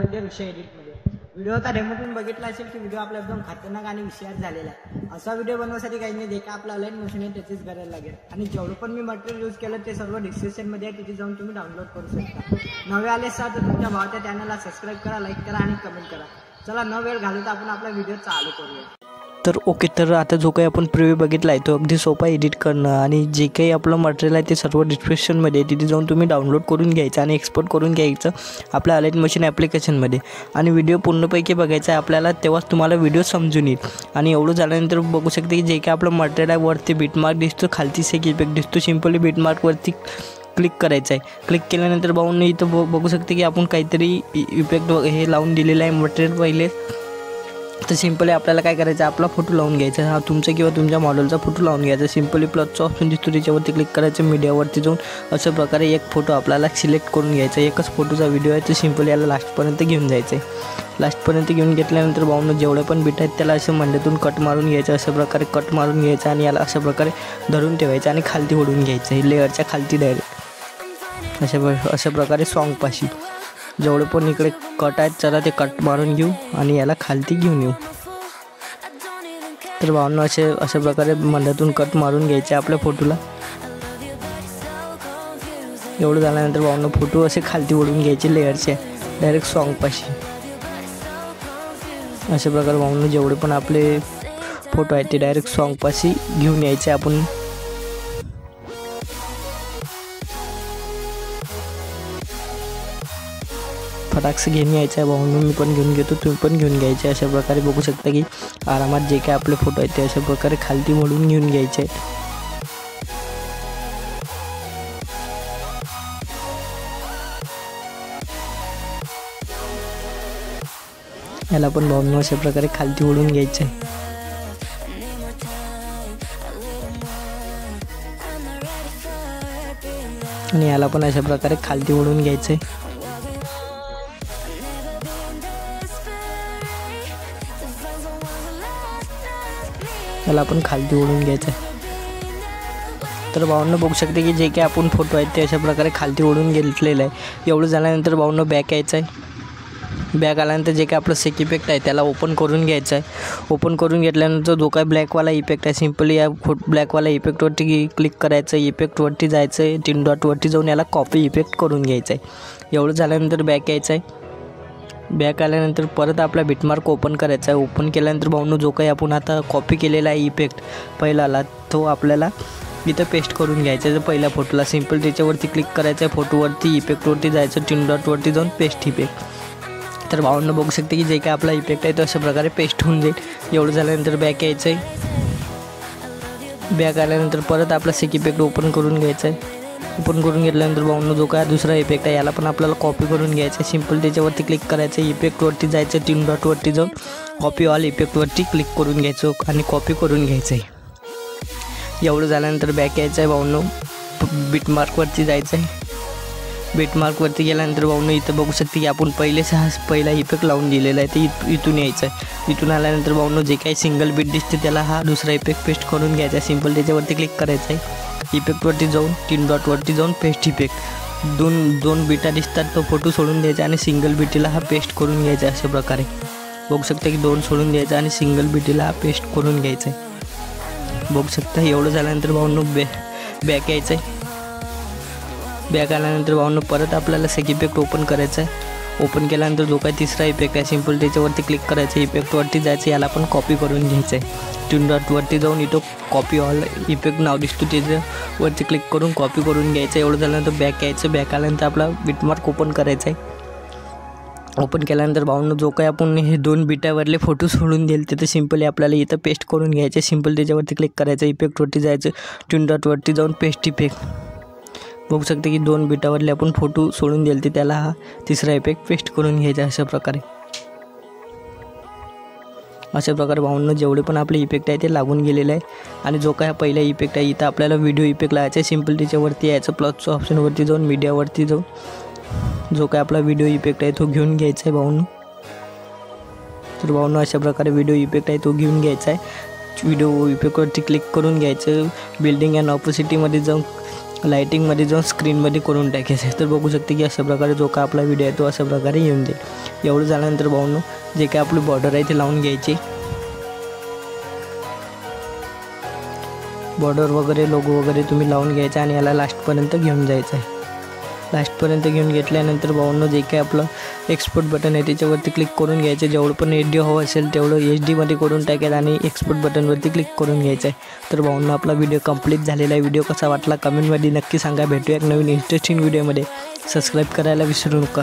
मोबाईलच्या विषय एडिटमध्ये व्हिडिओचा डेमोतून बघितला असेल की व्हिडिओ आपला एकदम खतरनाक आणि विषयात झालेला आहे। असा व्हिडिओ बनवण्यासाठी काही नाही, जे का आपला अलाइन मोशन आहे त्याचीच गरज लागेल आणि जेवढं पण मी मटेरियल यूज केलं ते सर्व डिस्क्रिप्शनमध्ये आहे, तिथे जाऊन तुम्ही डाउनलोड करू शकता। नवे आले असाल तर तुमच्या भावाच्या चॅनलला सबस्क्राईब करा, लाईक करा आणि कमेंट करा। चला न वेळ घालवता आपण आपला व्हिडिओ चालू करूया। तर ओके, तर आता जो काही आपण प्रिव्ह्यू बघितला आहे तो अगदी सोपा एडिट करणं आणि जे काही आपलं मटेरियल आहे ते सर्व डिस्क्रिप्शनमध्ये तिथे जाऊन तुम्ही डाउनलोड करून घ्यायचं आणि एक्सपोर्ट करून घ्यायचं आपल्या अलाइन मोशन ॲप्लिकेशनमध्ये आणि व्हिडिओ पूर्णपैकी बघायचा आहे आपल्याला, तेव्हाच तुम्हाला व्हिडिओ समजून येईल। आणि एवढं झाल्यानंतर बघू शकते की जे काही आपलं मटेरियल आहे वरती बीटमार्क दिसतो, खालती सेक इफेक्ट दिसतो, सिम्पली बीटमार्कवरती क्लिक करायचं आहे। क्लिक केल्यानंतर भाऊंनी इथं बघू शकते की आपण काहीतरी इफेक्ट हे लावून दिलेलं आहे मटेरियल पहिले। तर सिम्पली आपल्याला काय करायचं, आपला फोटो लावून घ्यायचा, हा तुमचा किंवा तुमच्या मॉडेलचा फोटो लावून घ्यायचा। सिम्पली प्लसचा ऑप्शन दिसतो त्याच्यावरती क्लिक करायचं, मीडियावरती जाऊन अशा प्रकारे एक फोटो आपल्याला सिलेक्ट करून घ्यायचा। एकच फोटोचा व्हिडिओ आहे तर सिम्पली याला लास्टपर्यंत घेऊन जायचं आहे। लास्टपर्यंत घेऊन घेतल्यानंतर भाऊनं जेवढे पण बीट आहेत त्याला असं मंड्यातून कट मारून घ्यायचं, अशा प्रकारे कट मारून घ्यायचं आणि याला अशा प्रकारे धरून ठेवायचं आणि खालती ओढून घ्यायचं, लेअरच्या खालती डायरेक्ट अशा प्रकारे सॉन्गपाशी जेवढे पण इकडे कट आहेत चला ते कट मारून घेऊ आणि याला खालती घेऊन येऊ। तर भावना अशा प्रकारे मंड्यातून कट मारून घ्यायचे आपल्या फोटोला। एवढं झाल्यानंतर भावना फोटो असे खालती ओढून घ्यायचे लेअरचे डायरेक्ट सॉन्गपाशी। अशा प्रकारे भावना जेवढे पण आपले फोटो आहेत ते डायरेक्ट सॉन्गपाशी घेऊन यायचे आपण। फटाक्स घेऊन यायचं आहे भाऊंनो, मी पण घेऊन घेतो, तुम्ही पण घेऊन घ्यायचे। अशा प्रकारे बघू शकता की आरामात जे काय आपले फोटो आहेत ते अशा प्रकारे खालती मोडून घेऊन घ्यायचे आहेत। याला पण भाऊंनो अशा प्रकारे खालती ओढून घ्यायचे आणि याला पण अशा प्रकारे खालती ओढून घ्यायचे। याला आपण खालती ओढून घ्यायचं आहे। तर भाऊंनो बघू शकते की जे काही आपण फोटो आहेत ते अशा प्रकारे खालती ओढून घेतलेलं आहे। एवढं झाल्यानंतर भाऊंनो बॅक यायचं आहे। बॅक आल्यानंतर जे काही आपलं सेक इफेक्ट आहे त्याला ओपन करून घ्यायचं आहे। ओपन करून घेतल्यानंतर जो काही ब्लॅकवाला इफेक्ट आहे सिम्पली या ब्लॅकवाला इफेक्टवरती क्लिक करायचं, इफेक्टवरती जायचं आहे, 3 डॉटवरती जाऊन याला कॉपी इफेक्ट करून घ्यायचं आहे। एवढं झाल्यानंतर बॅक यायचं आहे। बॅक आल्यानंतर परत आपला बीटमार्क ओपन करायचा आहे। ओपन केल्यानंतर भाऊंनो जो काही आपण आता कॉपी केलेला आहे इफेक्ट पहिलाला तो आपल्याला इथं पेस्ट करून घ्यायचा आहे। पहिल्या फोटोला सिम्पल त्याच्यावरती क्लिक करायचं आहे, फोटोवरती इफेक्टवरती जायचं, 3 डॉटवरती जाऊन पेस्ट इफेक्ट। तर भाऊंनो बघू शकते की जे काही आपला इफेक्ट आहे तो अशा प्रकारे पेस्ट होऊन जाईल। एवढं झाल्यानंतर बॅक यायचं आहे। बॅक आल्यानंतर परत आपला सेक इफेक्ट ओपन करून घ्यायचा आहे। ओपन करून घेतल्यानंतर भाऊंनो जो काय दुसरा इफेक्ट आहे याला पण आपल्याला कॉपी करून घ्यायचं आहे। सिम्पल त्याच्यावरती क्लिक करायचं, इफेक्टवरती जायचं, 3 डॉटवरती जाऊन कॉपी ऑल इफेक्टवरती क्लिक करून घ्यायचं आणि कॉपी करून घ्यायचं आहे। एवढं झाल्यानंतर बॅक यायचं आहे भाऊंनो, बीटमार्कवरती जायचं आहे। बीटमार्कवरती गेल्यानंतर भाऊंनो इथं बघू शकते की आपण पहिला इफेक्ट लावून दिलेला आहे ते इथून यायचं आहे। इथून आल्यानंतर भाऊंनो जे काही सिंगल बीट दिसते त्याला हा दुसरा इफेक्ट पेस्ट करून घ्यायचा आहे। सिम्पल त्याच्यावरती क्लिक करायचं आहे, इफेक्टवरती जाऊन 3 डॉटवरती जाऊन पेस्ट इफेक्ट, दोन बीटा दिसतात तो फोटो सोडून द्यायचा आणि सिंगल बीटीला हा पेस्ट करून घ्यायचा। अशा प्रकारे बघू शकता की 2 सोडून द्यायचा आणि सिंगल बीटीला हा पेस्ट करून घ्यायचा आहे। बघू शकता एवढं झाल्यानंतर भाऊंनो बॅक यायचं आहे। बॅक आल्यानंतर भाऊंनो परत आपल्याला सेक इफेक्ट ओपन करायचा आहे। ओपन केल्यानंतर जो काही तिसरा इफेक्ट आहे सिम्पल त्याच्यावरती क्लिक करायचं, इफेक्टवरती जायचं, याला पण कॉपी करून घ्यायचं आहे। 3 डॉटवरती जाऊन इथं कॉपी ऑल इफेक्ट नाव दिसतो त्याच्यावरती क्लिक करून कॉपी करून घ्यायचं। एवढं झाल्यानंतर बॅक यायचं। बॅक आल्यानंतर आपला बीटमार्क ओपन करायचा आहे। ओपन केल्यानंतर भाऊंनो जो काही आपण हे 2 बीटावरले फोटो सोडून दिले ते सिम्पली आपल्याला इथं पेस्ट करून घ्यायचे। सिम्पल त्याच्यावरती क्लिक करायचं, इफेक्टवरती जायचं, 3 डॉटवरती जाऊन पेस्ट इफेक्ट। बघू शकते की 2 बीटावरले आपण फोटो सोडून दिले त्याला हा तिसरा इफेक्ट पेस्ट करून घ्यायचा। अशा प्रकारे भाऊंनो जेवढे पण आपले इफेक्ट आहे ते लागून गेलेले आहे। आणि जो काय पहिला इफेक्ट आहे इथं आपल्याला व्हिडिओ इफेक्ट लावायचा आहे। सिम्पल त्याच्यावरती यायचं, प्लसच्या ऑप्शनवरती जाऊन मीडियावरती जाऊन जो काय आपला व्हिडिओ इफेक्ट आहे तो घेऊन घ्यायचा आहे भाऊंनो। तर भाऊंनो अशा प्रकारे व्हिडिओ इफेक्ट आहे तो घेऊन घ्यायचा आहे। व्हिडिओ इफेक्टवरती क्लिक करून घ्यायचं, बिल्डिंग अँड ऑपोसिटीमध्ये जाऊन लाइटिंगमध्ये जाऊन स्क्रीनमध्ये करून टाकायचं आहे। तर बघू शकते की अशा प्रकारे जो का आपला व्हिडिओ आहे तो अशा प्रकारे येऊन जाईल। एवढं झाल्यानंतर भाऊंनो जे काय आपली बॉर्डर आहे ते लावून घ्यायची. बॉर्डर वगैरे लोगो वगैरे तुम्ही लावून घ्यायचा आणि याला लास्टपर्यंत घेऊन जायचं आहे. लास्टपर्यंत घेऊन घेतल्यानंतर भाऊंनो जे काय आपलं एक्सपोर्ट बटन आहे त्याच्यावरती क्लिक करून घ्यायचं. जेवढं पण HD हवं असेल तेवढं HD करून टाकायचं आणि एक्सपोर्ट बटनवरती क्लिक करून घ्यायचं आहे. तर भाऊंनो आपला व्हिडिओ कंप्लीट झालेला आहे. व्हिडिओ कसा वाटला कमेंटमध्ये नक्की सांगा. भेटूया एक नवीन इंटरेस्टिंग व्हिडिओमध्ये. सबस्क्राईब करायला विसरू नका.